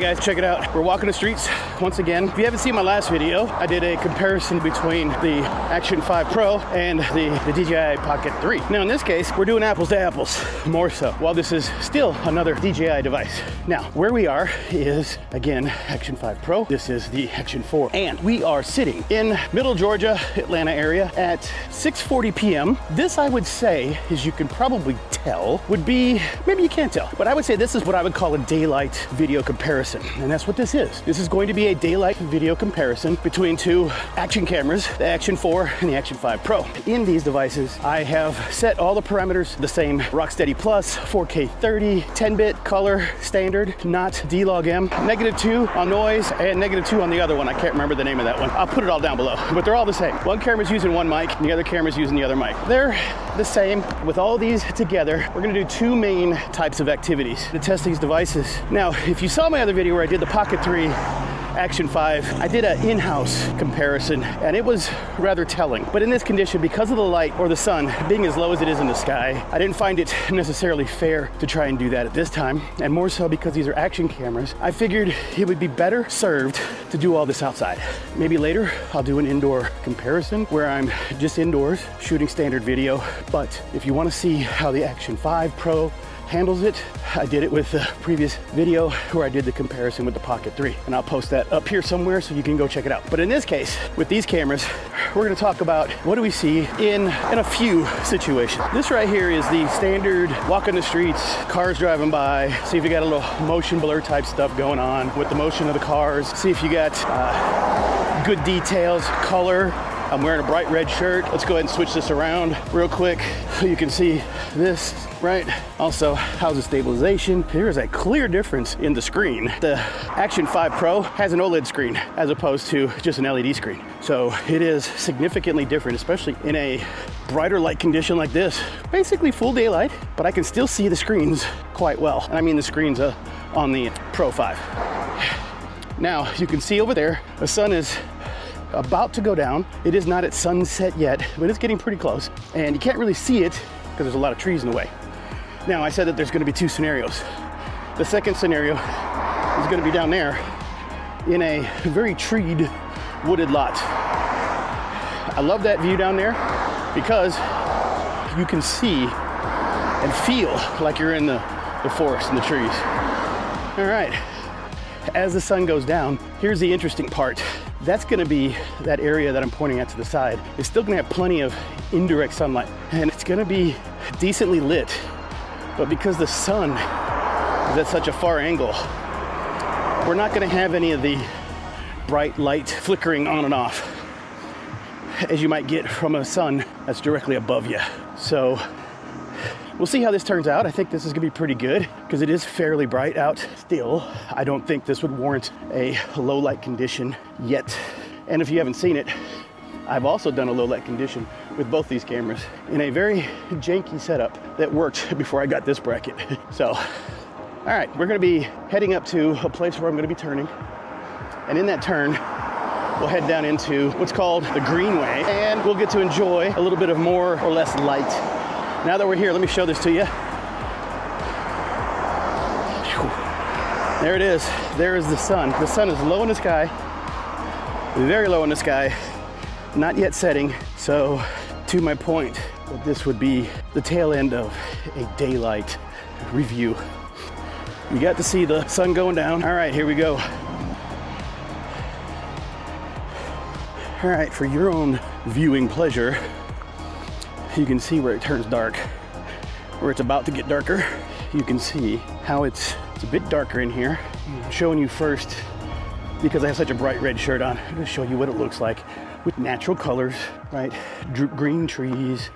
guys, check it out. We're walking the streets once again. If you haven't seen my last video, I did a comparison between the Action 5 Pro and the DJI Pocket 3. Now in this case, we're doing apples to apples, more so, while this is still another DJI device. Now, where we are is, again, Action 5 Pro. This is the Action 4. And we are sitting in Middle Georgia, Atlanta area at 6:40 p.m. This, I would say, as you can probably tell, would be, maybe you can't tell, but I would say this is what I would call a daylight video comparison. And that's what this is. This is going to be a daylight video comparison between two Action cameras, the Action 4 and the Action 5 Pro. In these devices, I have set all the parameters the same: Rocksteady Plus, 4K 30, 10-bit color standard, not D-Log-M, -2 on noise, and -2 on the other one. I can't remember the name of that one. I'll put it all down below, but they're all the same. One camera's using one mic, and the other camera's using the other mic. They're the same. With all these together, we're gonna do two main types of activities to test these devices. Now, if you saw my other video where I did the Pocket 3, Action 5, I did an in-house comparison, and it was rather telling. But in this condition, because of the light or the sun being as low as it is in the sky, I didn't find it necessarily fair to try and do that at this time. And more so because these are Action cameras, I figured it would be better served to do all this outside. Maybe later I'll do an indoor comparison where I'm just indoors shooting standard video. But if you want to see how the Action 5 Pro handles it, I did it with the previous video where I did the comparison with the Pocket 3, and I'll post that up here somewhere so you can go check it out. But in this case, with these cameras, we're going to talk about what do we see in a few situations. This right here is the standard walking the streets, cars driving by, see if you got a little motion blur type stuff going on with the motion of the cars, see if you got good details, color. I'm wearing a bright red shirt. Let's go ahead and switch this around real quick so you can see this, right? Also, how's the stabilization? There is a clear difference in the screen. The Action 5 Pro has an OLED screen as opposed to just an LED screen. So it is significantly different, especially in a brighter light condition like this. Basically full daylight, but I can still see the screens quite well. And I mean the screens on the Pro 5. Now, you can see over there, the sun is about to go down. It is not at sunset yet, but it's getting pretty close. And you can't really see it because there's a lot of trees in the way. Now, I said that there's gonna be two scenarios. The second scenario is gonna be down there in a very treed, wooded lot. I love that view down there because you can see and feel like you're in the forest and the trees. All right, as the sun goes down, here's the interesting part. That's gonna be that area that I'm pointing at to the side. It's still gonna have plenty of indirect sunlight, and it's gonna be decently lit. But because the sun is at such a far angle, we're not gonna have any of the bright light flickering on and off as you might get from a sun that's directly above you. So we'll see how this turns out. I think this is gonna be pretty good because it is fairly bright out still. I don't think this would warrant a low light condition yet. And if you haven't seen it, I've also done a low light condition with both these cameras in a very janky setup that worked before I got this bracket. So, all right, we're gonna be heading up to a place where I'm gonna be turning. And in that turn, we'll head down into what's called the Greenway, and we'll get to enjoy a little bit of more or less light. Now that we're here, let me show this to you. There it is. There is the sun. The sun is low in the sky, very low in the sky, not yet setting. So to my point, that this would be the tail end of a daylight review. You got to see the sun going down. All right, here we go. All right, for your own viewing pleasure, you can see where it turns dark, where it's about to get darker. You can see how it's a bit darker in here. I'm showing you first because I have such a bright red shirt on. I'm gonna show you what it looks like with natural colors, right? Green trees.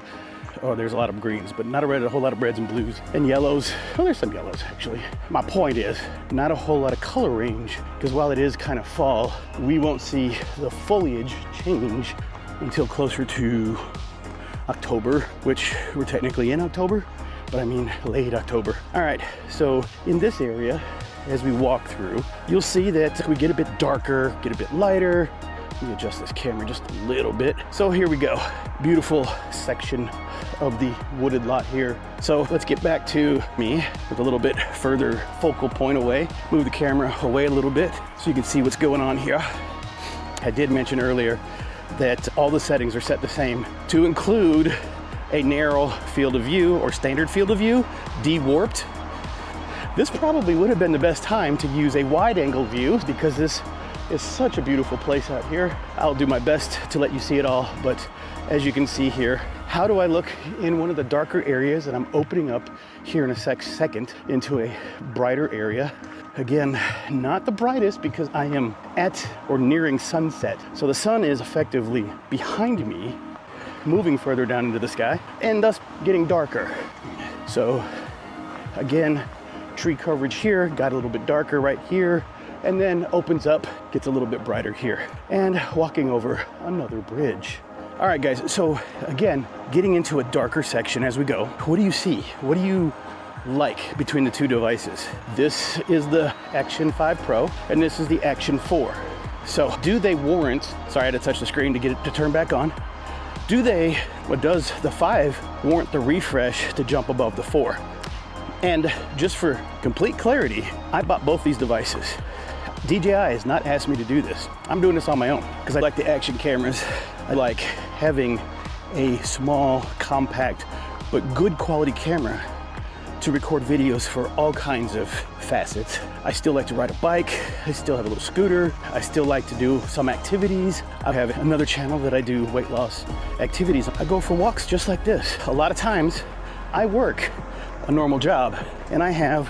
Oh, there's a lot of greens, but not a whole lot of reds and blues and yellows. Oh, there's some yellows actually. My point is, not a whole lot of color range, because while it is kind of fall, we won't see the foliage change until closer to October, which we're technically in October, but I mean late October. All right, so in this area, as we walk through, you'll see that we get a bit darker, get a bit lighter, Let me adjust this camera just a little bit. So here we go. Beautiful section of the wooded lot here. So let's get back to me with a little bit further focal point away. Move the camera away a little bit so you can see what's going on here. I did mention earlier that all the settings are set the same to include a narrow field of view or standard field of view, de-warped. This probably would have been the best time to use a wide angle view because this is such a beautiful place out here. I'll do my best to let you see it all, but as you can see here, how do I look in one of the darker areas, and I'm opening up here in a second into a brighter area. Again, not the brightest because I am at or nearing sunset. So the sun is effectively behind me, moving further down into the sky, and thus getting darker. So again, tree coverage here, got a little bit darker right here, and then opens up, gets a little bit brighter here. And walking over another bridge. All right, guys, so again, getting into a darker section as we go. What do you see? What do you like between the two devices? This is the Action 5 Pro, and this is the Action 4. So do they warrant, sorry, I had to touch the screen to get it to turn back on. Does the 5 warrant the refresh to jump above the 4? And just for complete clarity, I bought both these devices. DJI has not asked me to do this. I'm doing this on my own because I like the action cameras. I like having a small, compact, but good quality camera to record videos for all kinds of facets. I still like to ride a bike. I still have a little scooter. I still like to do some activities. I have another channel that I do weight loss activities. I go for walks just like this. A lot of times I work a normal job and I have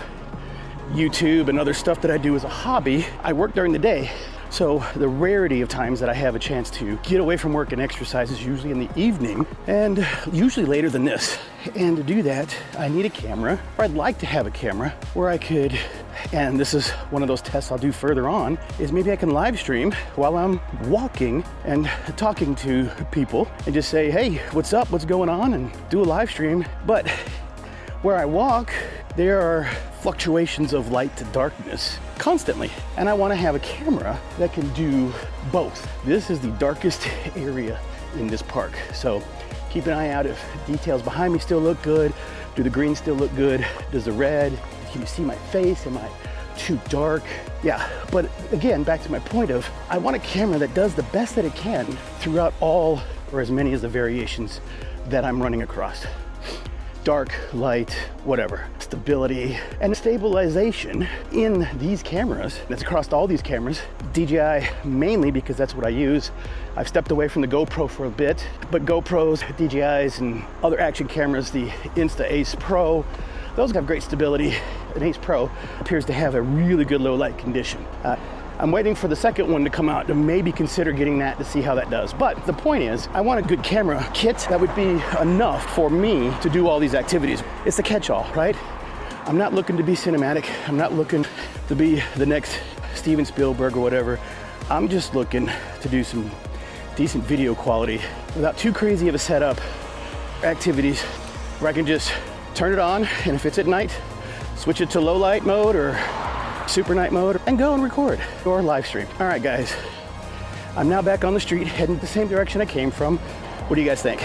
YouTube and other stuff that I do as a hobby. I work during the day. So the rarity of times that I have a chance to get away from work and exercise is usually in the evening, and usually later than this. And to do that, I need a camera, or I'd like to have a camera where I could, and this is one of those tests I'll do further on, is maybe I can live stream while I'm walking and talking to people and just say, hey, what's up, what's going on, and do a live stream. But where I walk, there are fluctuations of light to darkness constantly, and I want to have a camera that can do both. This is the darkest area in this park, so keep an eye out if details behind me still look good. Do the greens still look good? Does the red, can you see my face? Am I too dark? Yeah, but again, back to my point of, I want a camera that does the best that it can throughout all, or as many as the variations that I'm running across. Dark, light, whatever. Stability and stabilization in these cameras. That's across all these cameras. DJI mainly because that's what I use. I've stepped away from the GoPro for a bit, but GoPros, DJIs, and other action cameras, the Insta Ace Pro, those have great stability. An Ace Pro appears to have a really good low light condition. I'm waiting for the second one to come out to maybe consider getting that to see how that does. But the point is, I want a good camera kit that would be enough for me to do all these activities. It's the catch-all, right? I'm not looking to be cinematic. I'm not looking to be the next Steven Spielberg or whatever. I'm just looking to do some decent video quality without too crazy of a setup. Activities where I can just turn it on, and if it's at night, switch it to low light mode or super night mode and go and record or live stream. All right, guys, I'm now back on the street heading the same direction I came from. What do you guys think?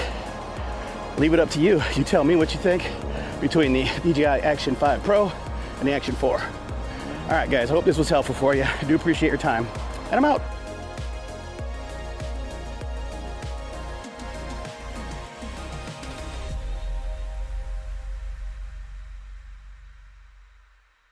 Leave it up to you. You tell me what you think between the DJI Action 5 Pro and the Action 4. All right, guys, I hope this was helpful for you. I do appreciate your time, and I'm out.